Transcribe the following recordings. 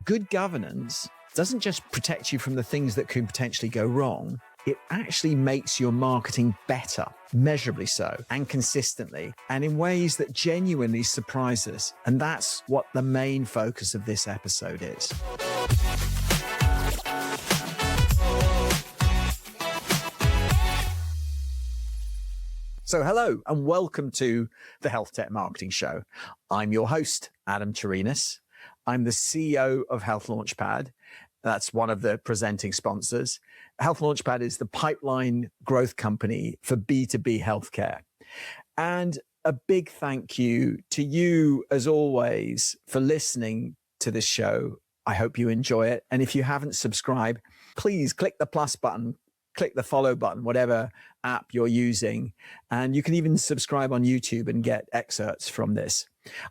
Good governance doesn't just protect you from the things that could potentially go wrong. It actually makes your marketing better, measurably so, and consistently, and in ways that genuinely surprise us. And that's what the main focus of this episode is. So hello and welcome to the Health Tech Marketing Show. I'm your host, Adam Turinas. I'm the CEO of Health Launchpad. That's one of the presenting sponsors. Health Launchpad is the pipeline growth company for B2B healthcare. And a big thank you to you, as always, for listening to this show. I hope you enjoy it. And if you haven't subscribed, please click the plus button, click the follow button, whatever app you're using. And you can even subscribe on YouTube and get excerpts from this.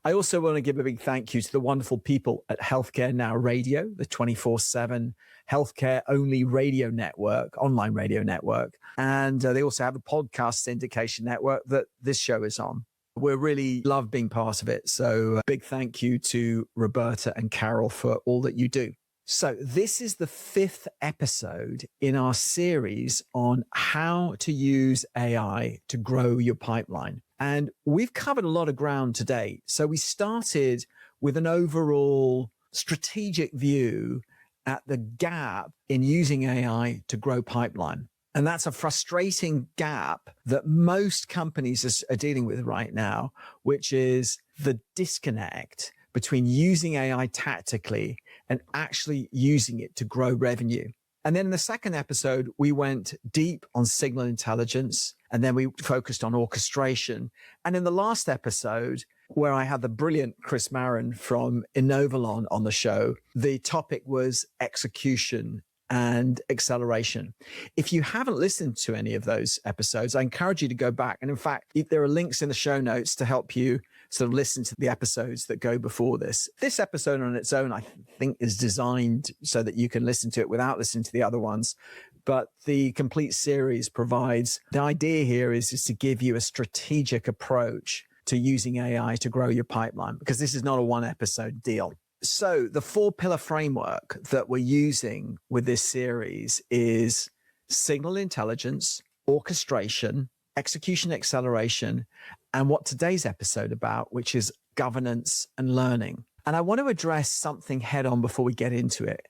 I also want to give a big thank you to the wonderful people at Healthcare Now Radio, the 24/7 healthcare only radio network, online radio network. And they also have a podcast syndication network that this show is on. We really love being part of it. So big thank you to Roberta and Carol for all that you do. So this is the 5th episode in our series on how to use AI to grow your pipeline. And we've covered a lot of ground today. So we started with an overall strategic view at the gap in using AI to grow pipeline. And that's a frustrating gap that most companies are dealing with right now, which is the disconnect between using AI tactically and actually using it to grow revenue. And then in the second episode, we went deep on signal intelligence, and then we focused on orchestration. And in the last episode, where I had the brilliant Chris Marin from Inovalon on the show, the topic was execution and acceleration. If you haven't listened to any of those episodes, I encourage you to go back. And in fact, there are links in the show notes to help you sort of listen to the episodes that go before this. This episode on its own, I think, is designed so that you can listen to it without listening to the other ones. But the complete series provides, the idea here is to give you a strategic approach to using AI to grow your pipeline, because this is not a one episode deal. So the 4-pillar framework that we're using with this series is signal intelligence, orchestration, execution acceleration, and what today's episode about, which is governance and learning. And I want to address something head on before we get into it.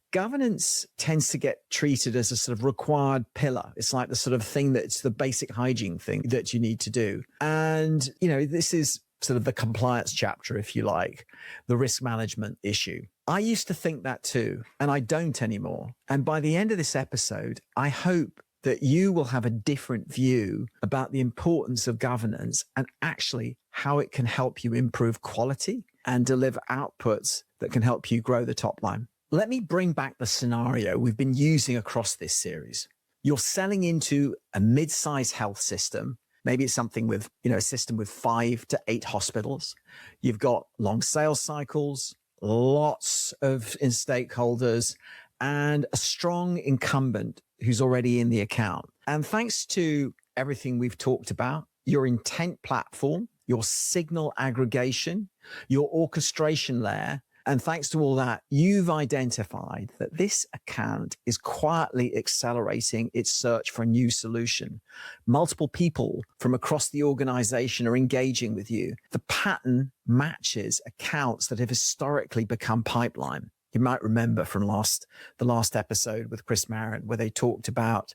Governance tends to get treated as a sort of required pillar. It's like the sort of thing that's the basic hygiene thing that you need to do. And, this is sort of the compliance chapter, if you like, the risk management issue. I used to think that too, and I don't anymore. And by the end of this episode, I hope that you will have a different view about the importance of governance and actually how it can help you improve quality and deliver outputs that can help you grow the top line. Let me bring back the scenario we've been using across this series. You're selling into a mid-sized health system. Maybe it's something with, a system with 5 to 8 hospitals. You've got long sales cycles, lots of stakeholders, and a strong incumbent who's already in the account. And thanks to everything we've talked about, your intent platform, your signal aggregation, your orchestration layer, and thanks to all that, you've identified that this account is quietly accelerating its search for a new solution. Multiple people from across the organization are engaging with you. The pattern matches accounts that have historically become pipeline. You might remember from the last episode with Chris Marin, where they talked about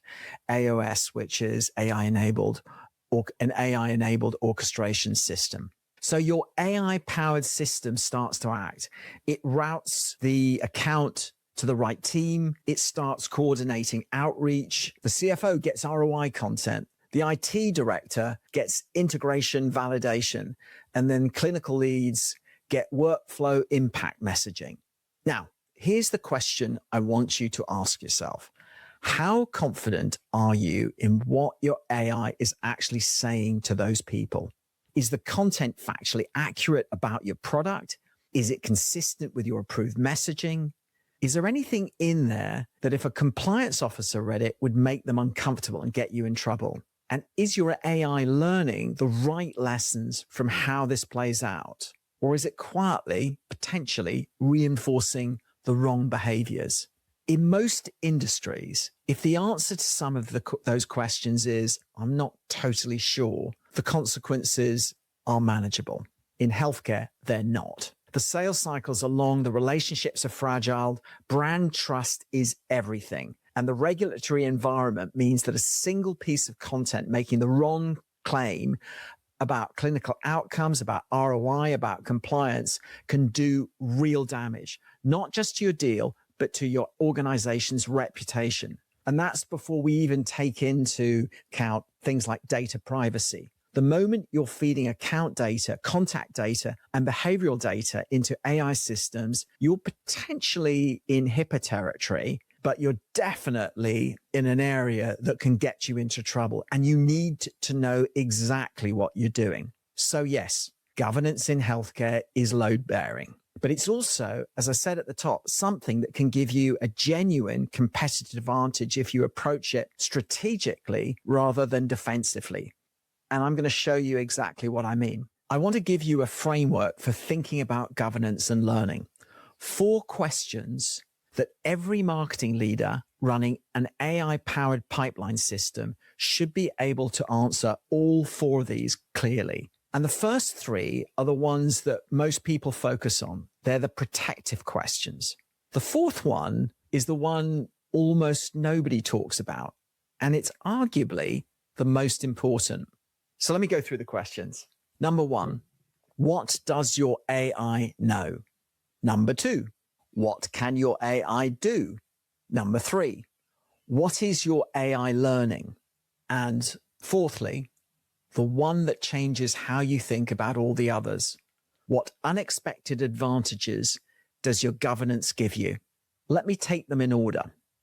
AOS, which is an AI-enabled orchestration system. So your AI-powered system starts to act. It routes the account to the right team. It starts coordinating outreach. The CFO gets ROI content. The IT director gets integration validation. And then clinical leads get workflow impact messaging. Now, here's the question I want you to ask yourself. How confident are you in what your AI is actually saying to those people? Is the content factually accurate about your product? Is it consistent with your approved messaging? Is there anything in there that if a compliance officer read it would make them uncomfortable and get you in trouble? And is your AI learning the right lessons from how this plays out? Or is it quietly, potentially reinforcing the wrong behaviors. In most industries, if the answer to some of those questions is, I'm not totally sure, the consequences are manageable. In healthcare, they're not. The sales cycles are long, the relationships are fragile, brand trust is everything. And the regulatory environment means that a single piece of content making the wrong claim about clinical outcomes, about ROI, about compliance can do real damage, not just to your deal, but to your organization's reputation. And that's before we even take into account things like data privacy. The moment you're feeding account data, contact data, and behavioral data into AI systems, you're potentially in HIPAA territory, but you're definitely in an area that can get you into trouble. And you need to know exactly what you're doing. So yes, governance in healthcare is load bearing. But it's also, as I said at the top, something that can give you a genuine competitive advantage if you approach it strategically rather than defensively. And I'm going to show you exactly what I mean. I want to give you a framework for thinking about governance and learning. 4 questions that every marketing leader running an AI-powered pipeline system should be able to answer all 4 of these clearly. And the first 3 are the ones that most people focus on. They're the protective questions. The 4th one is the one almost nobody talks about, and it's arguably the most important. So let me go through the questions. Number 1, what does your AI know? Number 2, what can your AI do? Number 3, what is your AI learning? And fourthly, the one that changes how you think about all the others. What unexpected advantages does your governance give you? Let me take them in order.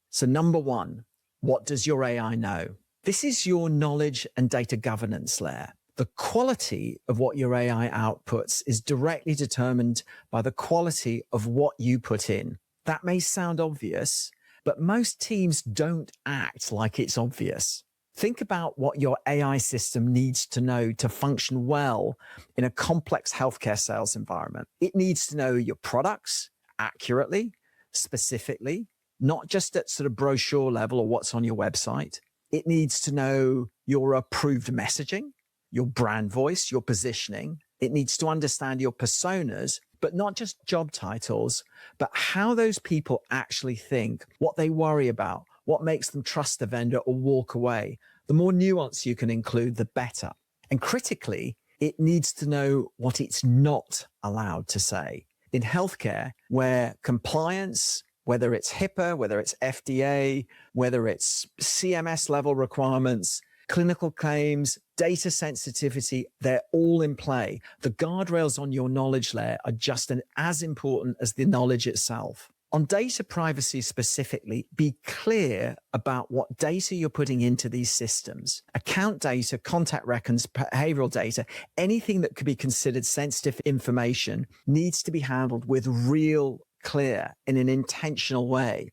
So number 1, what does your AI know? This is your knowledge and data governance layer. The quality of what your AI outputs is directly determined by the quality of what you put in. That may sound obvious, but most teams don't act like it's obvious. Think about what your AI system needs to know to function well in a complex healthcare sales environment. It needs to know your products accurately, specifically, not just at sort of brochure level or what's on your website. It needs to know your approved messaging, your brand voice, your positioning. It needs to understand your personas, but not just job titles, but how those people actually think, what they worry about, what makes them trust the vendor or walk away. The more nuance you can include, the better. And critically, it needs to know what it's not allowed to say. In healthcare, where compliance, whether it's HIPAA, whether it's FDA, whether it's CMS level requirements, clinical claims, data sensitivity, they're all in play. The guardrails on your knowledge layer are just as important as the knowledge itself. On data privacy specifically, be clear about what data you're putting into these systems. Account data, contact records, behavioral data, anything that could be considered sensitive information needs to be handled with real clear in an intentional way,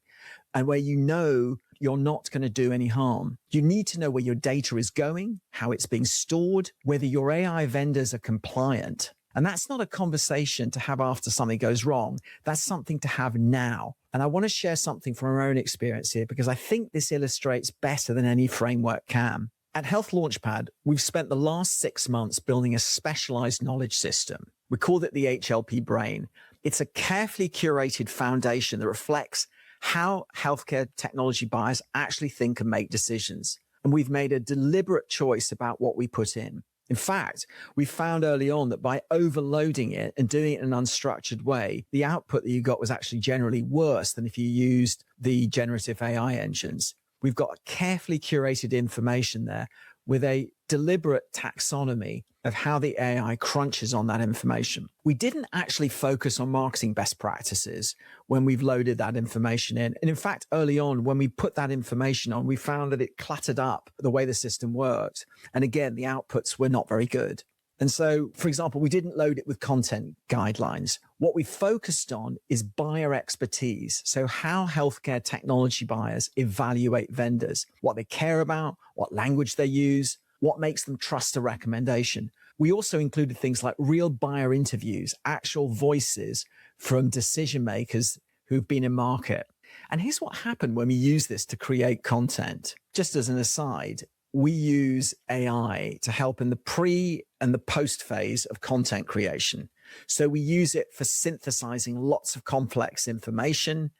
and where you know you're not going to do any harm. You need to know where your data is going, how it's being stored, whether your AI vendors are compliant. And that's not a conversation to have after something goes wrong. That's something to have now. And I want to share something from our own experience here, because I think this illustrates better than any framework can. At Health Launchpad, we've spent the last 6 months building a specialized knowledge system. We called it the HLP Brain. It's a carefully curated foundation that reflects how healthcare technology buyers actually think and make decisions. And we've made a deliberate choice about what we put in. In fact, we found early on that by overloading it and doing it in an unstructured way, the output that you got was actually generally worse than if you used the generative AI engines. We've got carefully curated information there with a deliberate taxonomy of how the AI crunches on that information. We didn't actually focus on marketing best practices when we've loaded that information in. And in fact, early on, when we put that information on, we found that it cluttered up the way the system worked. And again, the outputs were not very good. And so, for example, we didn't load it with content guidelines. What we focused on is buyer expertise. So how healthcare technology buyers evaluate vendors, what they care about, what language they use, what makes them trust a recommendation. We also included things like real buyer interviews, actual voices from decision makers who've been in market. And here's what happened when we use this to create content. Just as an aside, we use AI to help in the pre and the post phase of content creation. So we use it for synthesizing lots of complex information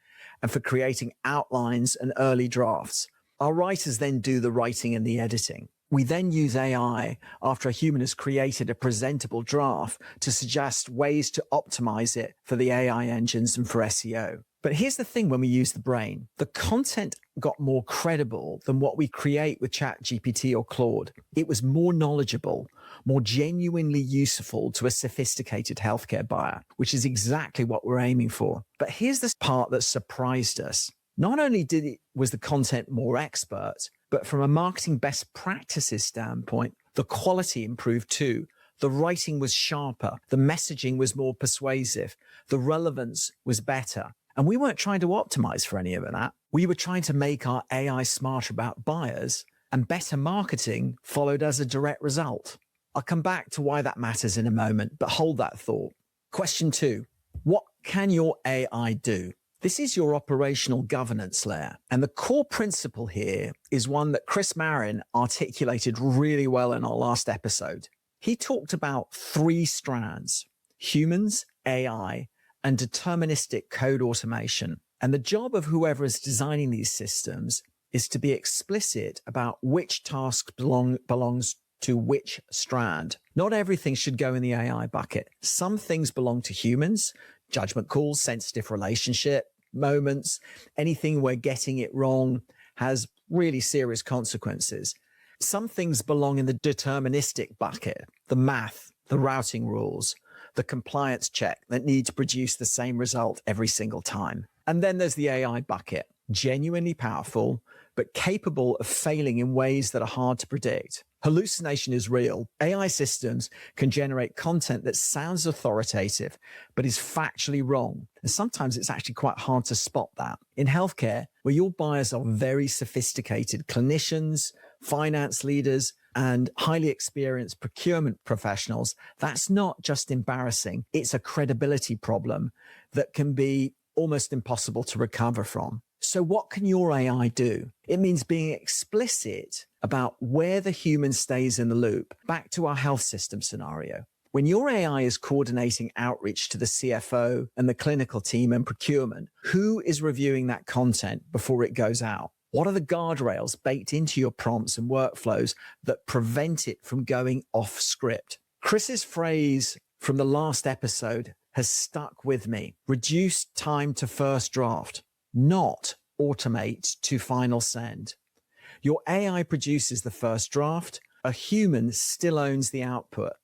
and for creating outlines and early drafts. Our writers then do the writing and the editing. We then use AI after a human has created a presentable draft to suggest ways to optimize it for the AI engines and for SEO. But here's the thing when we use the brain, the content got more credible than what we create with ChatGPT or Claude. It was more knowledgeable, more genuinely useful to a sophisticated healthcare buyer, which is exactly what we're aiming for. But here's the part that surprised us. Not only was the content more expert, but from a marketing best practices standpoint, the quality improved too. The writing was sharper, the messaging was more persuasive, the relevance was better. And we weren't trying to optimize for any of that. We were trying to make our AI smarter about buyers, and better marketing followed as a direct result. I'll come back to why that matters in a moment, but hold that thought. Question 2, what can your AI do? This is your operational governance layer. And the core principle here is one that Chris Marin articulated really well in our last episode. He talked about 3 strands: humans, AI, and deterministic code automation. And the job of whoever is designing these systems is to be explicit about which task belongs to which strand. Not everything should go in the AI bucket. Some things belong to humans, judgment calls, sensitive relationship moments, anything where getting it wrong has really serious consequences. Some things belong in the deterministic bucket, the math, the routing rules, the compliance check that need to produce the same result every single time. And then there's the AI bucket, genuinely powerful, but capable of failing in ways that are hard to predict. Hallucination is real. AI systems can generate content that sounds authoritative, but is factually wrong. And sometimes it's actually quite hard to spot that. In healthcare, where your buyers are very sophisticated clinicians, finance leaders, and highly experienced procurement professionals, that's not just embarrassing. It's a credibility problem that can be almost impossible to recover from. So what can your AI do? It means being explicit about where the human stays in the loop. Back to our health system scenario. When your AI is coordinating outreach to the CFO and the clinical team and procurement, who is reviewing that content before it goes out? What are the guardrails baked into your prompts and workflows that prevent it from going off script? Chris's phrase from the last episode has stuck with me. Reduce time to first draft, not automate to final send. Your AI produces the first draft. A human still owns the output.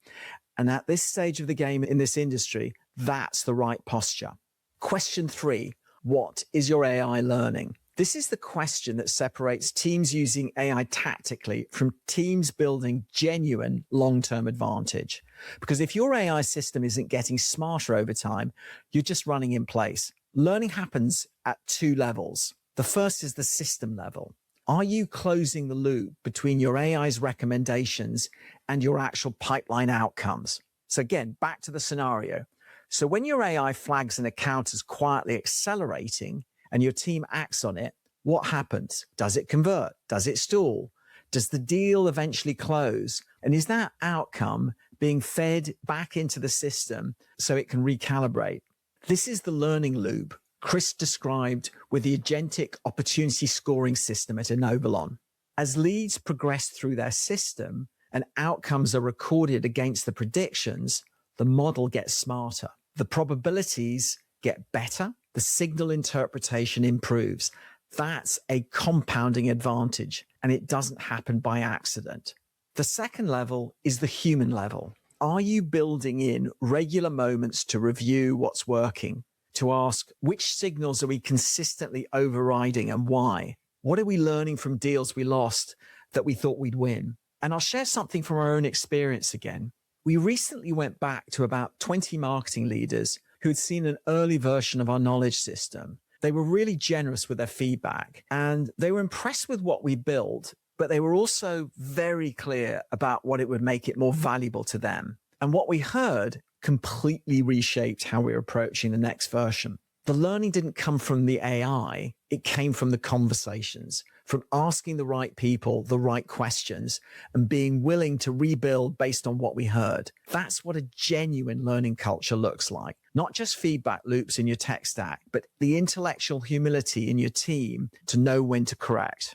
And at this stage of the game in this industry, that's the right posture. Question 3, what is your AI learning? This is the question that separates teams using AI tactically from teams building genuine long-term advantage. Because if your AI system isn't getting smarter over time, you're just running in place. Learning happens at 2 levels. The first is the system level. Are you closing the loop between your AI's recommendations and your actual pipeline outcomes? So again, back to the scenario. So when your AI flags an account as quietly accelerating, and your team acts on it, what happens? Does it convert? Does it stall? Does the deal eventually close? And is that outcome being fed back into the system so it can recalibrate? This is the learning loop Chris described with the agentic opportunity scoring system at Inovalon. As leads progress through their system and outcomes are recorded against the predictions, the model gets smarter. The probabilities get better. The signal interpretation improves. That's a compounding advantage, and it doesn't happen by accident. The second level is the human level. Are you building in regular moments to review what's working, to ask which signals are we consistently overriding and why? What are we learning from deals we lost that we thought we'd win? And I'll share something from our own experience again. We recently went back to about 20 marketing leaders who had seen an early version of our knowledge system. They were really generous with their feedback and they were impressed with what we built, but they were also very clear about what it would make it more valuable to them. And what we heard completely reshaped how we were approaching the next version. The learning didn't come from the AI, it came from the conversations, from asking the right people the right questions and being willing to rebuild based on what we heard. That's what a genuine learning culture looks like. Not just feedback loops in your tech stack, but the intellectual humility in your team to know when to correct.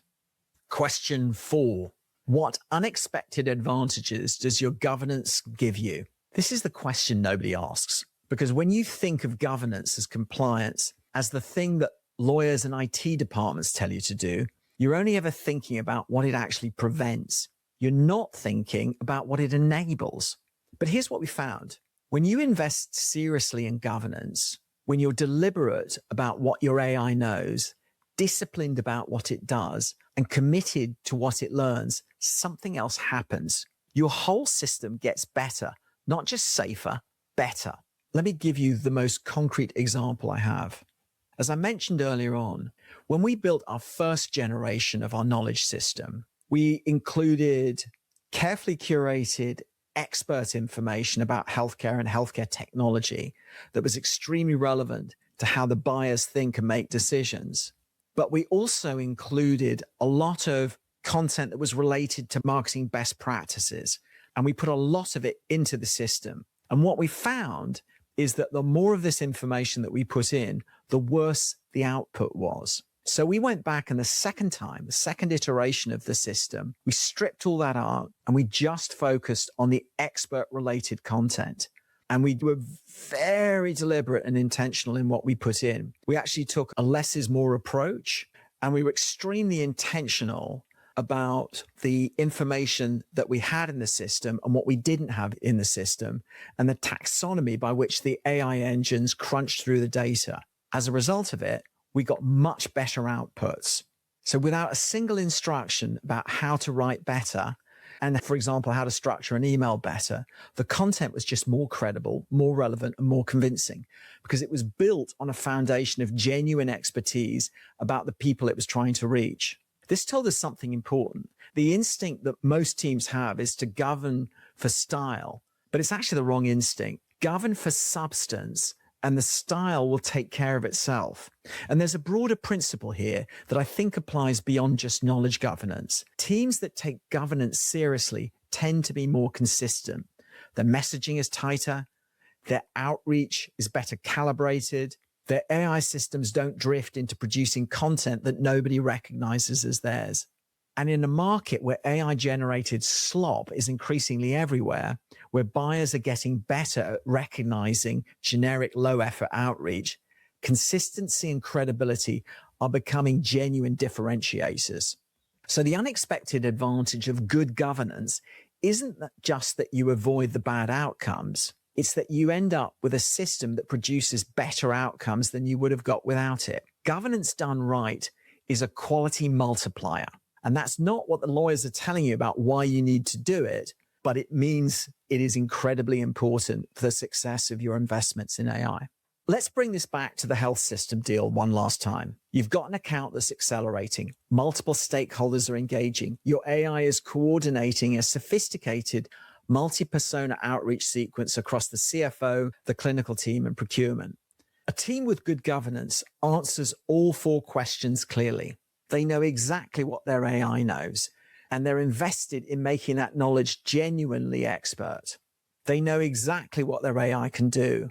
Question 4. What unexpected advantages does your governance give you? This is the question nobody asks. Because when you think of governance as compliance, as the thing that lawyers and IT departments tell you to do, you're only ever thinking about what it actually prevents. You're not thinking about what it enables. But here's what we found. When you invest seriously in governance, when you're deliberate about what your AI knows, disciplined about what it does, and committed to what it learns, something else happens. Your whole system gets better, not just safer, better. Let me give you the most concrete example I have. As I mentioned earlier on, when we built our first generation of our knowledge system, we included carefully curated expert information about healthcare and healthcare technology that was extremely relevant to how the buyers think and make decisions. But we also included a lot of content that was related to marketing best practices, and we put a lot of it into the system. And what we found is that the more of this information that we put in, the worse the output was. So we went back and the second iteration of the system, we stripped all that out and we just focused on the expert related content. And we were very deliberate and intentional in what we put in. We actually took a less is more approach, and we were extremely intentional about the information that we had in the system and what we didn't have in the system, and the taxonomy by which the AI engines crunched through the data. As a result of it, we got much better outputs. So without a single instruction about how to write better, and for example, how to structure an email better, the content was just more credible, more relevant, and more convincing because it was built on a foundation of genuine expertise about the people it was trying to reach. This told us something important. The instinct that most teams have is to govern for style, but it's actually the wrong instinct. Govern for substance, and the style will take care of itself. And there's a broader principle here that I think applies beyond just knowledge governance. Teams that take governance seriously tend to be more consistent. Their messaging is tighter, their outreach is better calibrated, their AI systems don't drift into producing content that nobody recognizes as theirs. And in a market where AI-generated slop is increasingly everywhere, where buyers are getting better at recognizing generic low-effort outreach, consistency and credibility are becoming genuine differentiators. So the unexpected advantage of good governance isn't just that you avoid the bad outcomes. It's that you end up with a system that produces better outcomes than you would have got without it. Governance done right is a quality multiplier. And that's not what the lawyers are telling you about why you need to do it, but it means it is incredibly important for the success of your investments in AI. Let's bring this back to the health system deal one last time. You've got an account that's accelerating. Multiple stakeholders are engaging. Your AI is coordinating a sophisticated multi-persona outreach sequence across the CFO, the clinical team, and procurement. A team with good governance answers all 4 questions clearly. They know exactly what their AI knows, and they're invested in making that knowledge genuinely expert. They know exactly what their AI can do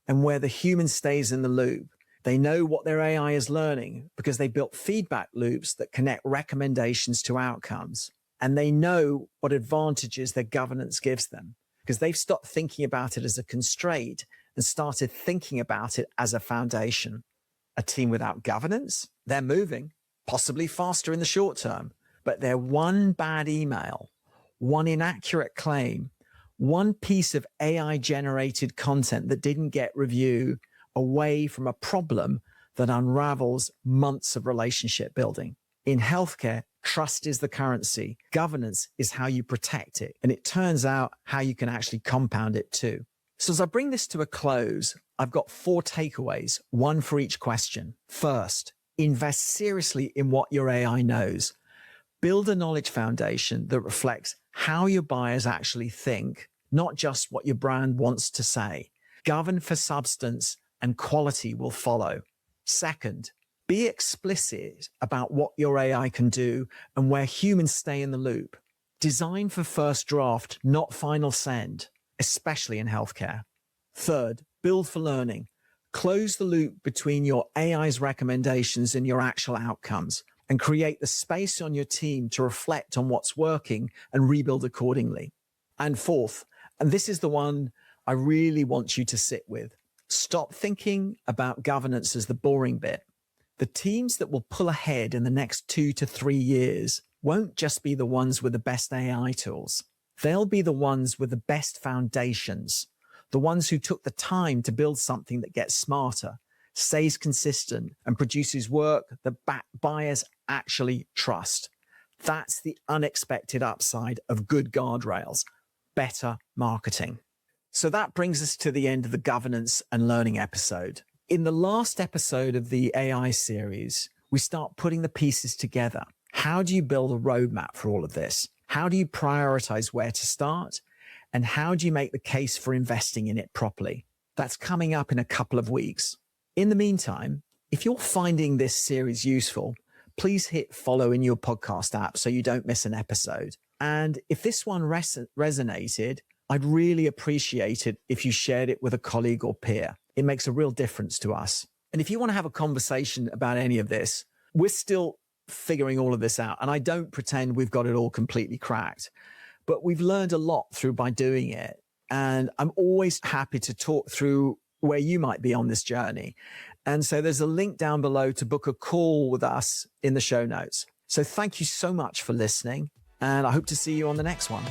and where the human stays in the loop. They know what their AI is learning because they built feedback loops that connect recommendations to outcomes. And they know what advantages their governance gives them because they've stopped thinking about it as a constraint and started thinking about it as a foundation. A team without governance, they're moving, possibly faster in the short term, but they're one bad email, one inaccurate claim, one piece of AI-generated content that didn't get review away from a problem that unravels months of relationship building. In healthcare, trust is the currency. Governance is how you protect it. And it turns out how you can actually compound it too. So as I bring this to a close, I've got 4 takeaways, one for each question. First, invest seriously in what your AI knows. Build a knowledge foundation that reflects how your buyers actually think, not just what your brand wants to say. Govern for substance and quality will follow. Second, be explicit about what your AI can do and where humans stay in the loop. Design for first draft, not final send, especially in healthcare. Third, build for learning. Close the loop between your AI's recommendations and your actual outcomes, and create the space on your team to reflect on what's working and rebuild accordingly. And fourth, and this is the one I really want you to sit with, stop thinking about governance as the boring bit. The teams that will pull ahead in the next 2 to 3 years won't just be the ones with the best AI tools. They'll be the ones with the best foundations, the ones who took the time to build something that gets smarter, stays consistent, and produces work that buyers actually trust. That's the unexpected upside of good guardrails, better marketing. So that brings us to the end of the governance and learning episode. In the last episode of the AI series, we start putting the pieces together. How do you build a roadmap for all of this? How do you prioritize where to start? And how do you make the case for investing in it properly? That's coming up in a couple of weeks. In the meantime, if you're finding this series useful, please hit follow in your podcast app so you don't miss an episode. And if this one resonated, I'd really appreciate it if you shared it with a colleague or peer. It makes a real difference to us. And if you want to have a conversation about any of this, we're still figuring all of this out. And I don't pretend we've got it all completely cracked, but we've learned a lot by doing it. And I'm always happy to talk through where you might be on this journey. And so there's a link down below to book a call with us in the show notes. So thank you so much for listening, and I hope to see you on the next one.